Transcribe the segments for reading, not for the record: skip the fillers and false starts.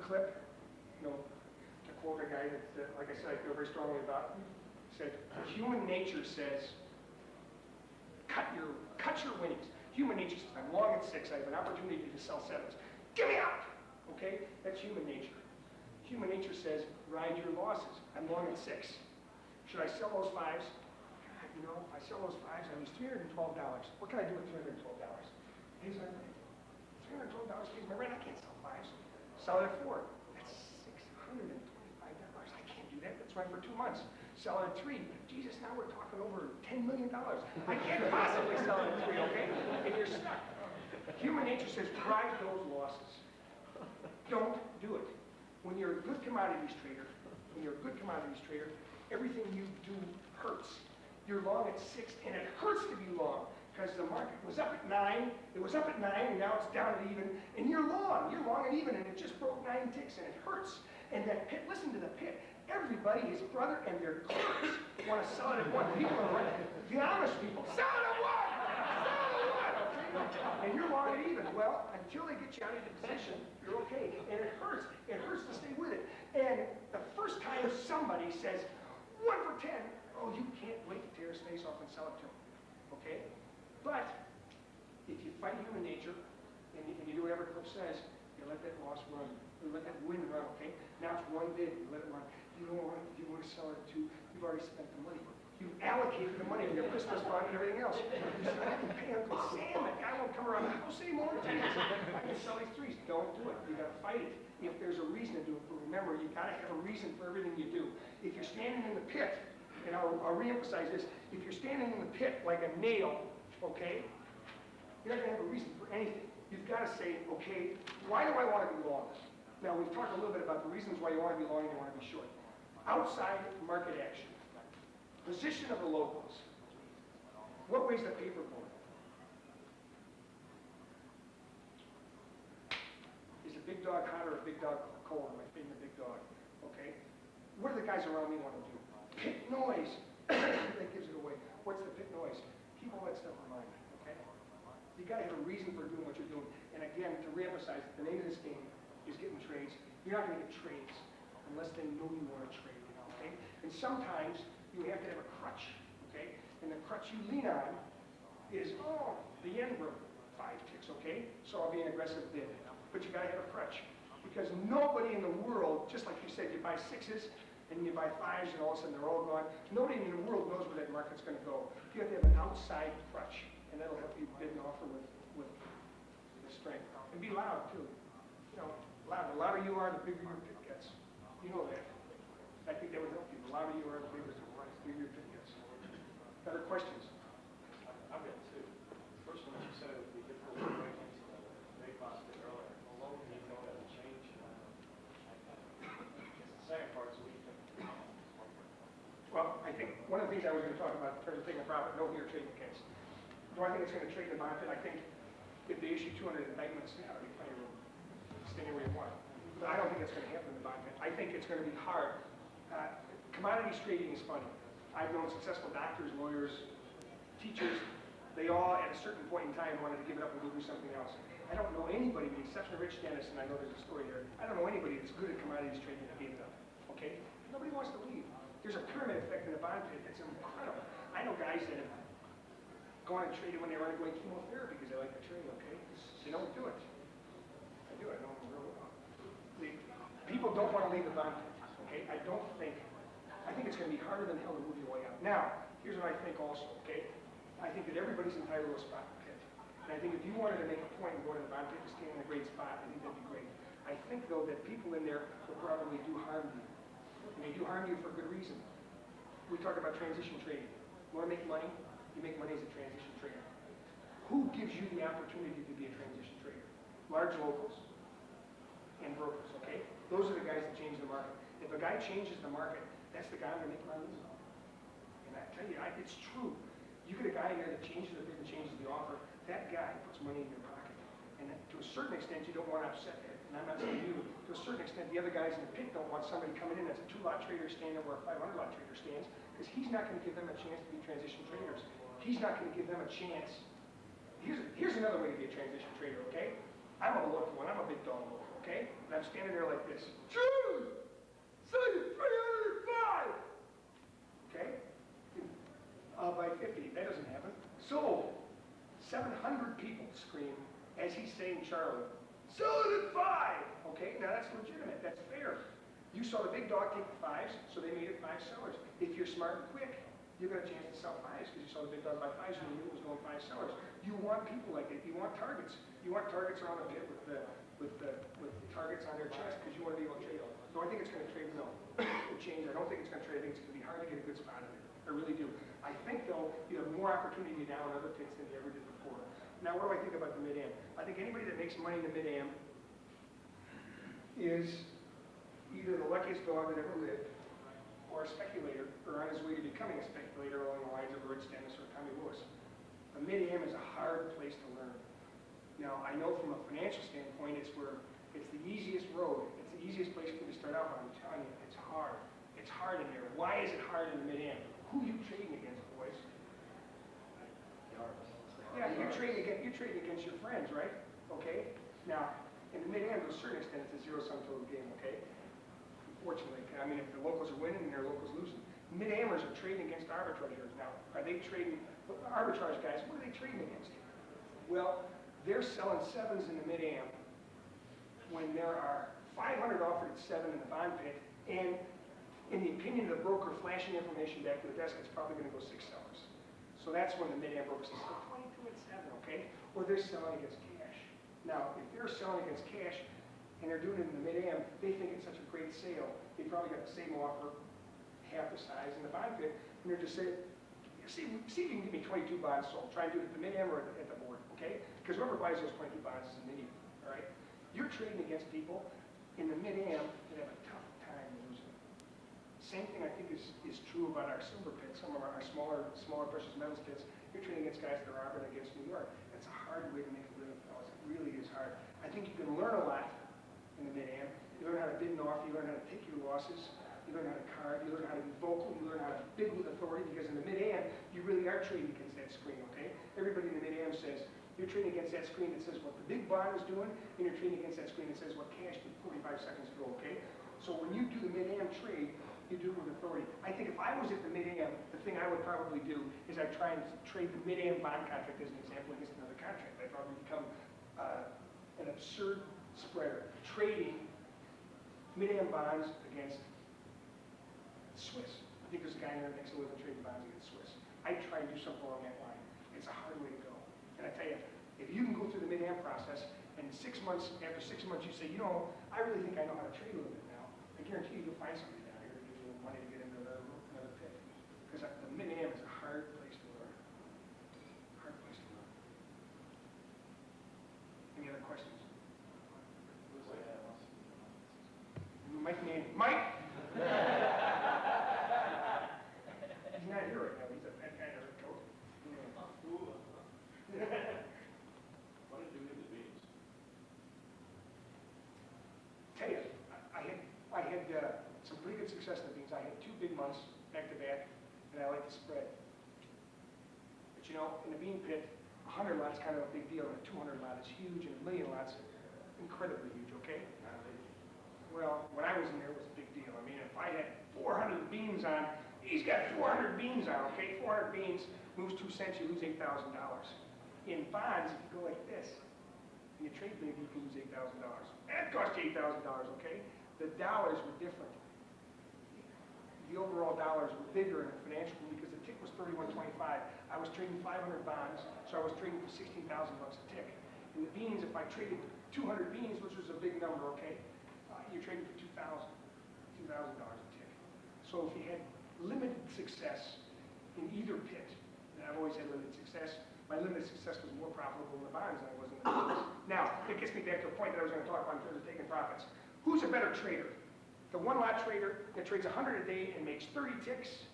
clip, you know, to quote a guy that, like I said, I feel very strongly about, said, human nature says, cut your winnings. Human nature says, I'm long at 6, I have an opportunity to sell 7s. Get me out! Okay? That's human nature. Human nature says, ride your losses. I'm long at 6. Should I sell those 5s? God, you know, I sell those 5s, I lose $312. What can I do with $312? Pays my rent. $312 pays my rent. I can't sell 5s. Sell it at 4. That's $625. I can't do that. That's right for 2 months. Sell it at 3. Jesus, now we're talking over $10 million. I can't possibly sell it at 3, okay? And you're stuck. Human nature says, ride those losses. Don't do it. When you're a good commodities trader, everything you do hurts. You're long at 6, and it hurts to be long because the market was up at 9. It was up at 9, and now it's down at even, and you're long. You're long at even, and it just broke 9 ticks, and it hurts. And that pit, listen to the pit. Everybody, his brother, and their clerks want to sell it at 1. People are right. The honest people, sell it at 1! Sell it at 1! Okay? And you're long at even. Well, until they get you out of the position, you're okay. And it hurts. It hurts to stay with it. And the first time somebody says, 1 for 10, oh, you can't wait to tear his face off and sell it to him. Okay? But if you fight human nature, and you do whatever Cliff says, you let that loss run. You let that win run, okay? Now it's 1 bid, you let it run. You don't want to, you want to sell it to, you've already spent the money. You've allocated the money in your Christmas fund and everything else. You said, I can pay Uncle Sam, that guy won't come around the house anymore. I can sell these 3s. Don't do it. You gotta fight it. If there's a reason to do it, but remember, you gotta have a reason for everything you do. If you're standing in the pit, and I'll reemphasize this, if you're standing in the pit like a nail, okay, you're not gonna have a reason for anything. You've got to say, okay, why do I want to be long? Now, we've talked a little bit about the reasons why you want to be long and you want to be short. Outside market action. Position of the locals. What weighs the paper board? Is a big dog hot or a big dog cold? Am I feeding the big dog? Okay. What do the guys around me want to do? Pit noise. That gives it away. What's the pit noise? Keep all that stuff in mind. Okay. You got to have a reason for doing what you're doing. And again, to reemphasize, the name of this game is getting trades. You're not going to get trades unless they know you want to trade. Okay. And sometimes you have to have a crutch. Okay. And the crutch you lean on is, oh, the yen broke 5 ticks. Okay. So I'll be an aggressive bid. But you got to have a crutch because nobody in the world, just like you said, you buy 6s. And you buy 5s, and all of a sudden they're all gone. Nobody in the world knows where that market's going to go. You have to have an outside crutch, and that'll help you bid and offer with strength. And be loud, too. You know, loud. The louder you are, the bigger your pit gets. You know that. I think that would help you. The louder you are, the bigger your pit gets. Other questions? I've got 2. First one, you said it would be different situations. They possibly earlier. Although you know that will change. The second part is we. Well, I think one of the things I was going to talk about in terms of taking a profit, no here trading case. Do I think it's going to trade the bond pit? I think if they issue 200 indictments, yeah, there'll be plenty of room. Stay where you want. But I don't think it's going to happen in the bond pit. I think it's going to be hard. Commodities trading is funny. I've known successful doctors, lawyers, teachers. They all, at a certain point in time, wanted to give it up and go do something else. I don't know anybody, with the exception of Rich Dennis, and I know there's a story there, I don't know anybody that's good at commodities trading that gave it up. Okay? Nobody wants to leave. There's a pyramid effect in the bond pit that's incredible. I know guys that have gone and traded when they were undergoing chemotherapy because they like to trade, okay? They don't do it. I do. I know them real well. People don't want to leave the bond pit, okay? I think it's going to be harder than hell to move your way out. Now, here's what I think also, okay? I think that everybody's entitled to a spot in the pit. And I think if you wanted to make a point and go to the bond pit and stand in a great spot, I think that'd be great. I think, though, that people in there will probably do harm to you. And they do harm you for good reason. We talk about transition trading. You want to make money? You make money as a transition trader. Who gives you the opportunity to be a transition trader? Large locals and brokers, okay? Those are the guys that change the market. If a guy changes the market, that's the guy I'm going to make money with. And I tell you, it's true. You get a guy in there that changes the bid and changes the offer, that guy puts money in your pocket. And to a certain extent, you don't want to upset him. And I'm not saying you. To a certain extent, the other guys in the pit don't want somebody coming in that's a 2-lot trader standing where a 500-lot trader stands, because he's not going to give them a chance to be transition traders. He's not going to give them a chance. Here's another way to be a transition trader, okay? I'm a local one. I'm a big dog local, okay? And I'm standing there like this. Choose! Say 305! Okay? By 50, that doesn't happen. So, 700 people scream as he's saying Charlie. Sell it at 5! Okay, now that's legitimate, that's fair. You saw the big dog take the 5s, so they made it 5 sellers. If you're smart and quick, you got a chance to sell 5s because you saw the big dog buy 5s and you knew it was going 5 sellers. You want people like that. You want targets. You want targets around the pit with targets on their chest because you want to be able to trade. Do I think it's going to trade? No. It change. I don't think it's going to trade. I think it's going to be hard to get a good spot in it. I really do. I think, though, you have more opportunity now in other pits than you ever did before. Now, what do I think about the mid-am? I think anybody that makes money in the mid-am is either the luckiest dog that ever lived, or a speculator, or on his way to becoming a speculator along the lines of Rich Dennis or Tommy Lewis. A mid-am is a hard place to learn. Now, I know from a financial standpoint, it's the easiest road. It's the easiest place for you to start out, but I'm telling you, it's hard. It's hard in there. Why is it hard in the mid-am? Who are you trading against, boys? Yeah, you're trading against your friends, right? Okay? Now, in the mid-am, to a certain extent, it's a zero-sum total game, okay? Unfortunately, I mean, if the locals are winning, then their locals losing. Mid-amers are trading against arbitrageurs. Now, are they trading, arbitrage guys, what are they trading against? Well, they're selling 7s in the mid-am when there are 500 offered at 7 in the bond pit, and in the opinion of the broker flashing information back to the desk, it's probably going to go 6 sellers. So that's when the mid-am broker says, oh, 22 at 7, okay? Or they're selling against cash. Now, if they're selling against cash, and they're doing it in the mid-am, they think it's such a great sale, they probably got the same offer, half the size in the bond pit, and they're just saying, see if you can give me 22 bonds sold. Try and do it at the mid-am or at the board, okay? Because whoever buys those 22 bonds is a mid-am, all right? You're trading against people in the mid-am that have a tough time losing. Same thing I think is true about our silver pits, some of our smaller precious metals pits. You're trading against guys that are arbing against New York. That's a hard way to make a living, fellas. It really is hard. I think you can learn a lot in the mid-am. You learn how to bid and offer, you learn how to take your losses, you learn how to card, you learn how to be vocal, you learn how to bid with authority, because in the mid-am, you really are trading against that screen, okay? Everybody in the mid-am says, you're trading against that screen that says what the big bond is doing, and you're trading against that screen that says what cash did 45 seconds ago, okay? So when you do the mid-am trade, you do it with authority. I think if I was at the mid-am, the thing I would probably do is I'd try and trade the mid-am bond contract as an example against another contract. I'd probably become an absurd spreader, trading mid-am bonds against Swiss. I think there's a guy in there that makes a living trading bonds against Swiss. I'd try and do something along that line. It's a hard way to go. And I tell you, if you can go through the mid-am process, and after 6 months you say, you know, I really think I know how to trade a little bit now, I guarantee you'll find somebody down here to give you money to get into another pit. Because the mid-am is a hard place to learn. Hard place to learn. Any other questions? Mike Manning. Mike! He's not here right now. He's a bad kind of coach. What did you do with the beans? Tell you, I had some pretty good success in the beans. I had 2 big months back to back, and I like to spread. But you know, in the bean pit, 100 lots is kind of a big deal, and a 200 lot is huge, and a million lots incredibly huge, okay? Well, when I was in there, it was a big deal. I mean, if I had 400 beans on, he's got 400 beans on, okay? 400 beans moves 2 cents, you lose $8,000. In bonds, if you go like this, and you trade big, you can lose $8,000. That cost you $8,000, okay? The dollars were different. The overall dollars were bigger in the financial room because the tick was $31.25. I was trading 500 bonds, so I was trading for $16,000 a tick. In the beans, if I traded 200 beans, which was a big number, okay? You're trading for $2,000 a tick. So if you had limited success in either pit, and I've always had limited success, my limited success was more profitable in the bonds than I was in the beans. Now, it gets me back to a point that I was going to talk about in terms of taking profits. Who's a better trader? The 1-lot trader that trades 100 a day and makes 30 ticks,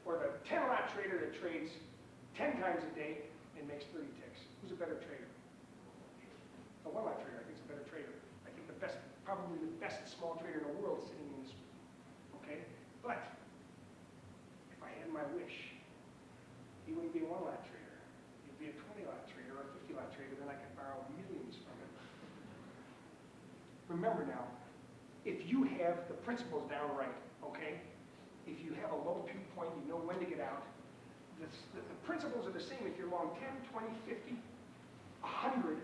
or the 10-lot trader that trades 10 times a day and makes 30 ticks? Who's a better trader? The 1-lot trader, I think, is a better trader. I think the best, probably the best small trader in the world sitting in this room, okay? But if I had my wish, he wouldn't be a 1-lot trader. He'd be a 20-lot trader or a 50-lot trader, then I could borrow millions from him. remember now, if you have the principles down right, okay? If you have a low peak point, you know when to get out. The principles are the same if you're long 10, 20, 50, 100,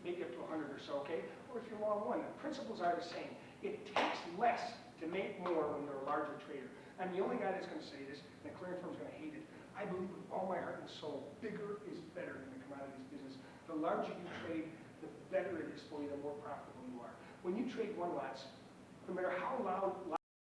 maybe up to 100 or so, okay? Or if you're long one, the principles are the same. It takes less to make more when you're a larger trader. I'm the only guy that's going to say this, and the clearing firm's going to hate it. I believe with all my heart and soul, bigger is better in the commodities business. The larger you trade, the better it is for you, the more profitable you are. When you trade one lots, no matter how loud